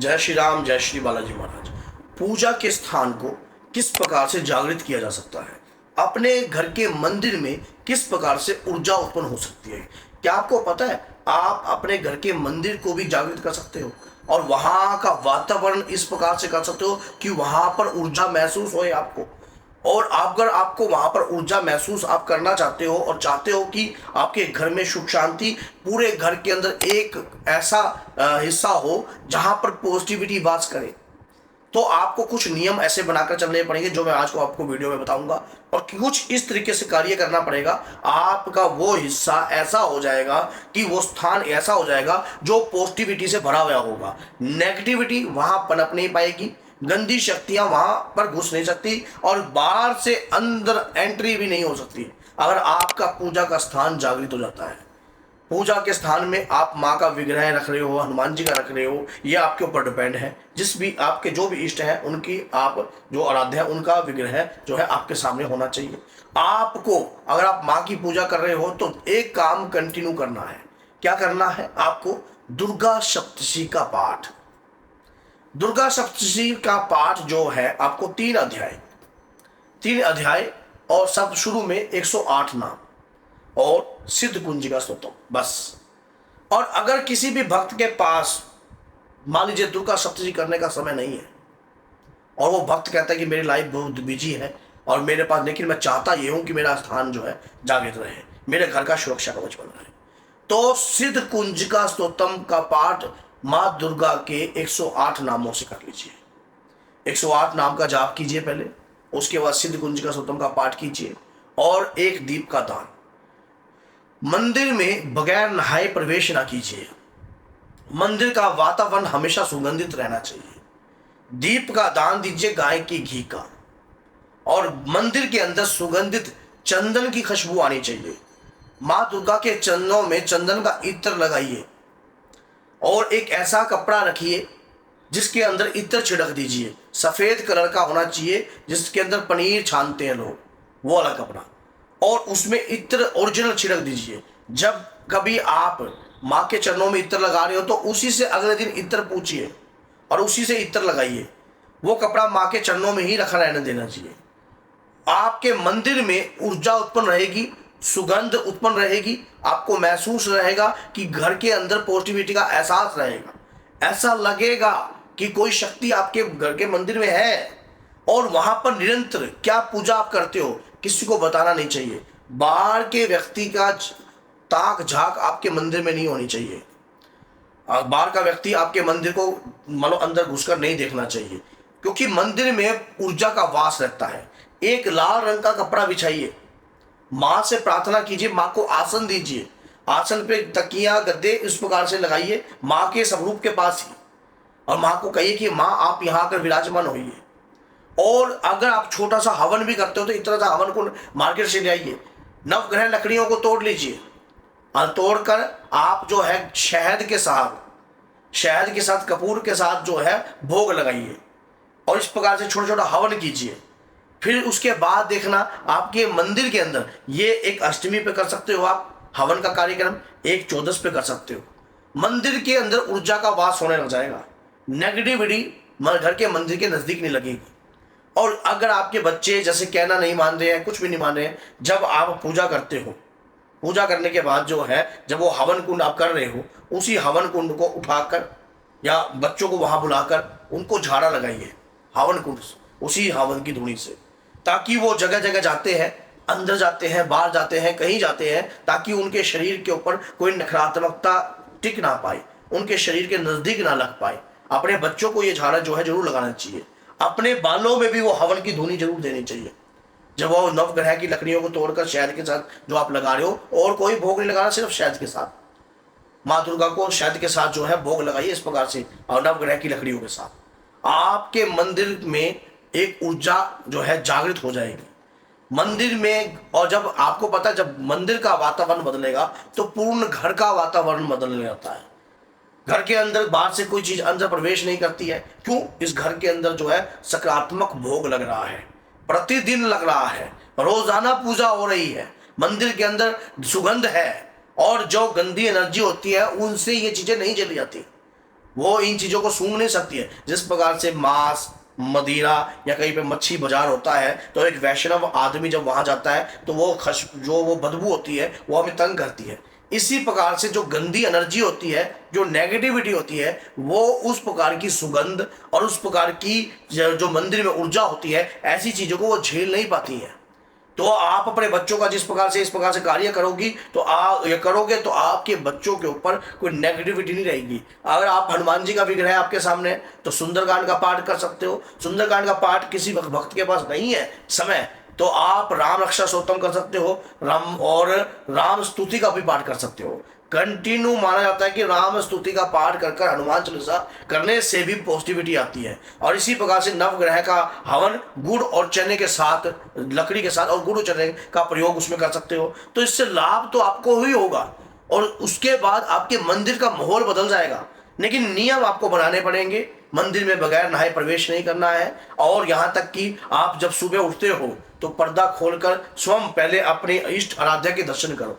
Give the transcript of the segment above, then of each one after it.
जय श्री राम, जय श्री बालाजी महाराज। पूजा के स्थान को किस प्रकार से जागृत किया जा सकता है? अपने घर के मंदिर में किस प्रकार से ऊर्जा उत्पन्न हो सकती है? क्या आपको पता है आप अपने घर के मंदिर को भी जागृत कर सकते हो और वहां का वातावरण इस प्रकार से कर सकते हो कि वहां पर ऊर्जा महसूस होए आपको। और अगर आपको वहां पर ऊर्जा महसूस आप करना चाहते हो और चाहते हो कि आपके घर में सुख शांति, पूरे घर के अंदर एक ऐसा हिस्सा हो जहां पर पॉजिटिविटी वास करे, तो आपको कुछ नियम ऐसे बनाकर चलने पड़ेंगे जो मैं आज को आपको वीडियो में बताऊंगा। और कुछ इस तरीके से कार्य करना पड़ेगा, आपका वो हिस्सा ऐसा हो जाएगा कि वो स्थान ऐसा हो जाएगा जो पॉजिटिविटी से भरा हुआ होगा। नेगेटिविटी वहां पनप नहीं पाएगी, गंदी शक्तियां वहां पर घुस नहीं सकती और बाहर से अंदर एंट्री भी नहीं हो सकती अगर आपका पूजा का स्थान जागृत हो जाता है। पूजा के स्थान में आप माँ का विग्रह रख रहे हो, हनुमान जी का रख रहे हो, ये आपके ऊपर डिपेंड है। जिस भी आपके जो भी इष्ट हैं उनकी आप जो आराध्य है उनका विग्रह जो है आपके सामने होना चाहिए। आपको अगर आप माँ की पूजा कर रहे हो तो एक काम कंटिन्यू करना है। क्या करना है? आपको दुर्गा सप्तशती का पाठ। दुर्गा सप्तशती का पाठ जो है आपको 3 अध्याय और सब शुरू में 108 नाम और सिद्ध कुंजिका स्तोत्रम, बस। और अगर किसी भी भक्त के पास मान लीजिए दुर्गा सप्तशती करने का समय नहीं है और वो भक्त कहता है कि मेरी लाइफ बहुत बिजी है और मेरे पास, लेकिन मैं चाहता ये हूं कि मेरा स्थान जो है जागृत रहे, मेरे घर का सुरक्षा कवच बन रहे, तो सिद्ध कुंजिका स्तोत्रम का पाठ माँ दुर्गा के 108 नामों से कर लीजिए। 108 नाम का जाप कीजिए पहले, उसके बाद सिद्ध कुंजिका स्तोत्रम का पाठ कीजिए और एक दीप का दान। मंदिर में बगैर नहाए प्रवेश ना कीजिए। मंदिर का वातावरण हमेशा सुगंधित रहना चाहिए। दीप का दान दीजिए गाय के घी का, और मंदिर के अंदर सुगंधित चंदन की खुशबू आनी चाहिए। माँ दुर्गा के चरणों में चंदन का इत्र लगाइए और एक ऐसा कपड़ा रखिए जिसके अंदर इत्र छिड़क दीजिए। सफेद कलर का होना चाहिए, जिसके अंदर पनीर छानते हैं लोग, वो वाला कपड़ा, और उसमें इत्र ओरिजिनल छिड़क दीजिए। जब कभी आप माँ के चरणों में इत्र लगा रहे हो तो उसी से अगले दिन इत्र पूछिए और उसी से इत्र लगाइए। वो कपड़ा माँ के चरणों में ही रखा रहने देना चाहिए। आपके मंदिर में ऊर्जा उत्पन्न रहेगी, सुगंध उत्पन्न रहेगी, आपको महसूस रहेगा कि घर के अंदर पॉजिटिविटी का एहसास रहेगा। ऐसा लगेगा कि कोई शक्ति आपके घर के मंदिर में है और वहां पर निरंतर क्या पूजा आप करते हो किसी को बताना नहीं चाहिए। बाहर के व्यक्ति का ताक झाक आपके मंदिर में नहीं होनी चाहिए। बाहर का व्यक्ति आपके मंदिर को मानो अंदर घुसकर नहीं देखना चाहिए, क्योंकि मंदिर में ऊर्जा का वास रहता है। एक लाल रंग का कपड़ा बिछाइए, माँ से प्रार्थना कीजिए, माँ को आसन दीजिए, आसन पे तकिया गद्दे इस प्रकार से लगाइए माँ के स्वरूप के पास ही, और माँ को कहिए कि माँ आप यहाँ आकर विराजमान होइए। और अगर आप छोटा सा हवन भी करते हो तो इतना सा हवन को मार्केट से ले आइए। नवग्रह लकड़ियों को तोड़ लीजिए और तोड़कर आप जो है शहद के साथ कपूर के साथ जो है भोग लगाइए और इस प्रकार से छोटा छोटा हवन कीजिए। फिर उसके बाद देखना आपके मंदिर के अंदर ये एक अष्टमी पे कर सकते हो आप हवन का कार्यक्रम, एक 14 पे कर सकते हो। मंदिर के अंदर ऊर्जा का वास होने लग जाएगा, नेगेटिविटी घर के मंदिर के नजदीक नहीं लगेगी। और अगर आपके बच्चे जैसे कहना नहीं मान रहे हैं, कुछ भी नहीं मान रहे हैं, जब आप पूजा करते हो, पूजा करने के बाद जो है जब वो हवन कुंड आप कर रहे हो, उसी हवन कुंड को उठाकर या बच्चों को वहां बुलाकर उनको झाड़ा लगाइए हवन कुंड, उसी हवन की धूनी से, ताकि वो जगह जगह जाते हैं, अंदर जाते हैं, बाहर जाते हैं, कहीं जाते हैं, ताकि उनके शरीर के ऊपर कोई नकारात्मकता टिक ना पाए, उनके शरीर के नजदीक ना लग पाए। अपने बच्चों को ये झाड़ा जो है जरूर लगाना चाहिए। अपने बालों में भी वो हवन की धुनी जरूर देनी चाहिए। जब वो नवग्रह की लकड़ियों को तोड़कर शहद के साथ जो आप लगा रहे हो, और कोई भोग नहीं लगाना, सिर्फ शहद के साथ माँ दुर्गा को शहद के साथ जो है भोग लगाइए इस प्रकार से, और नवग्रह की लकड़ियों के साथ आपके मंदिर में एक ऊर्जा जो है जागृत हो जाएगी मंदिर में। और जब आपको पता है जब मंदिर का वातावरण बदलेगा तो पूर्ण घर का वातावरण बदलने लगता है। घर के अंदर बाहर से कोई चीज अंदर प्रवेश नहीं करती है। क्यों? इस घर के अंदर जो है सकारात्मक भोग लग रहा है, प्रतिदिन लग रहा है, रोजाना पूजा हो रही है, मंदिर के अंदर सुगंध है, और जो गंदी एनर्जी होती है उनसे ये चीजें नहीं चली जाती। वो इन चीज़ों को सूंघ नहीं सकती है। जिस प्रकार से मांस, मदिरा या कहीं पे मच्छी बाजार होता है, तो एक वैष्णव आदमी जब वहां जाता है तो जो वो बदबू होती है वो हमें तंग करती है। इसी प्रकार से जो गंदी एनर्जी होती है, जो नेगेटिविटी होती है, वो उस प्रकार की सुगंध और उस प्रकार की जो मंदिर में ऊर्जा होती है, ऐसी चीजों को वो झेल नहीं पाती है। तो आप अपने बच्चों का जिस प्रकार से इस प्रकार से कार्य करोगी तो ये करोगे तो आपके बच्चों के ऊपर कोई नेगेटिविटी नहीं रहेगी। अगर आप हनुमान जी का विग्रह है आपके सामने तो सुंदरकांड का पाठ कर सकते हो। सुंदरकांड का पाठ किसी भक्त के पास नहीं है समय, तो आप राम रक्षा स्तोत्रम कर सकते हो, राम स्तुति का भी पाठ कर सकते हो। कंटिन्यू माना जाता है कि राम स्तुति का पाठ कर कर हनुमान चालीसा करने से भी पॉजिटिविटी आती है। और इसी प्रकार से नवग्रह का हवन गुड़ और चने के साथ, लकड़ी के साथ और गुड़ और चने का प्रयोग उसमें कर सकते हो। तो इससे लाभ तो आपको ही होगा और उसके बाद आपके मंदिर का माहौल बदल जाएगा। लेकिन नियम आपको बनाने पड़ेंगे। मंदिर में बगैर नहाए प्रवेश नहीं करना है। और यहाँ तक कि आप जब सुबह उठते हो तो पर्दा खोलकर स्वयं पहले अपने इष्ट आराध्य के दर्शन करो,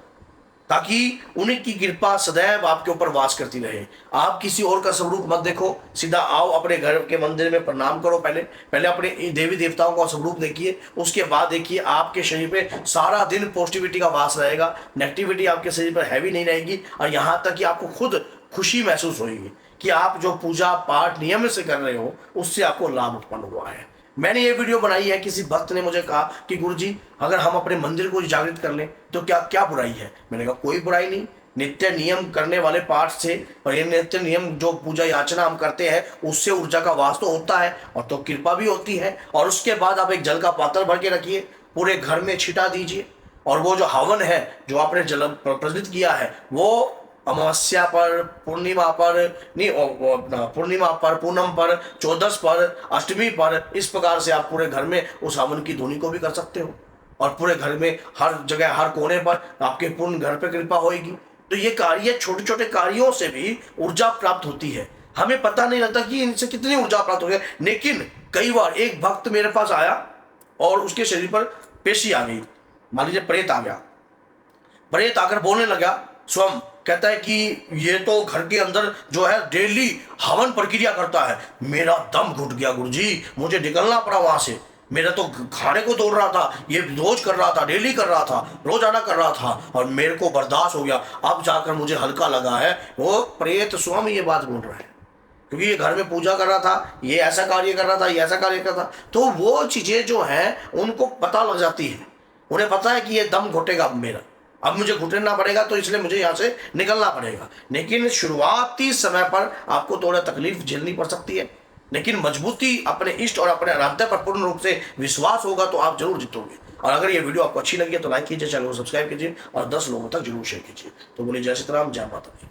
ताकि उनकी कृपा सदैव आपके ऊपर वास करती रहे। आप किसी और का स्वरूप मत देखो, सीधा आओ अपने घर के मंदिर में प्रणाम करो। पहले अपने देवी देवताओं का स्वरूप देखिए, उसके बाद देखिए आपके शरीर पे सारा दिन पॉजिटिविटी का वास रहेगा, नेगेटिविटी आपके शरीर पर हैवी नहीं रहेगी। और यहाँ तक कि आपको खुद खुशी महसूस होगी कि आप जो पूजा पाठ नियम से कर रहे हो उससे आपको लाभ उत्पन्न हुआ है। मैंने ये वीडियो बनाई है, किसी भक्त ने मुझे कहा कि गुरुजी अगर हम अपने मंदिर को जागृत कर लें तो क्या क्या बुराई है। मैंने कहा कोई बुराई नहीं। नित्य नियम करने वाले पाठ से और ये नित्य नियम जो पूजा याचना हम करते हैं उससे ऊर्जा का वास तो होता है और तो कृपा भी होती है। और उसके बाद आप एक जल का पात्र भर के रखिए, पूरे घर में छिटा दीजिए। और वो जो हवन है जो आपने जल प्रज्वलित किया है वो अमावस्या पर, पूर्णिमा पर नहीं, पूर्णिमा पर, पूनम पर, चौदस पर, अष्टमी पर, इस प्रकार से आप पूरे घर में उस हवन की धुनी को भी कर सकते हो। और पूरे घर में हर जगह हर कोने पर आपके पूर्ण घर पे कृपा होएगी। तो ये कार्य, छोटे छोटे कार्यों से भी ऊर्जा प्राप्त होती है। हमें पता नहीं लगता कि इनसे कितनी ऊर्जा प्राप्त हो गई। लेकिन कई बार एक भक्त मेरे पास आया और उसके शरीर पर पेशी आ गई, मान लीजिए प्रेत आ गया। प्रेत आकर बोलने लगा, स्वयं कहता है कि ये तो घर के अंदर जो है डेली हवन प्रक्रिया करता है। मेरा दम घुट गया गुरुजी, मुझे निकलना पड़ा वहां से। मेरा तो खाने को दौड़ रहा था, ये रोज कर रहा था, डेली कर रहा था, रोजाना कर रहा था और मेरे को बर्दाश्त हो गया। अब जाकर मुझे हल्का लगा है। वो प्रेत स्वयं ये बात बोल रहा है, क्योंकि ये घर में पूजा कर रहा था, ये ऐसा कार्य कर रहा था, ये ऐसा कार्य कर रहा था। तो वो चीजें जो हैं उनको पता लग जाती है। उन्हें पता है कि ये दम घुटेगा मेरा, अब मुझे घुटना पड़ेगा, तो इसलिए मुझे यहाँ से निकलना पड़ेगा। लेकिन शुरुआती समय पर आपको थोड़ा तकलीफ झेलनी पड़ सकती है, लेकिन मजबूती अपने इष्ट और अपने आराध्य पर पूर्ण रूप से विश्वास होगा तो आप जरूर जीतोगे। और अगर ये वीडियो आपको अच्छी लगी है तो लाइक कीजिए, चैनल को सब्सक्राइब कीजिए और 10 लोगों तक जरूर शेयर कीजिए। तो बोलिए जय सीता राम, जय माता दी।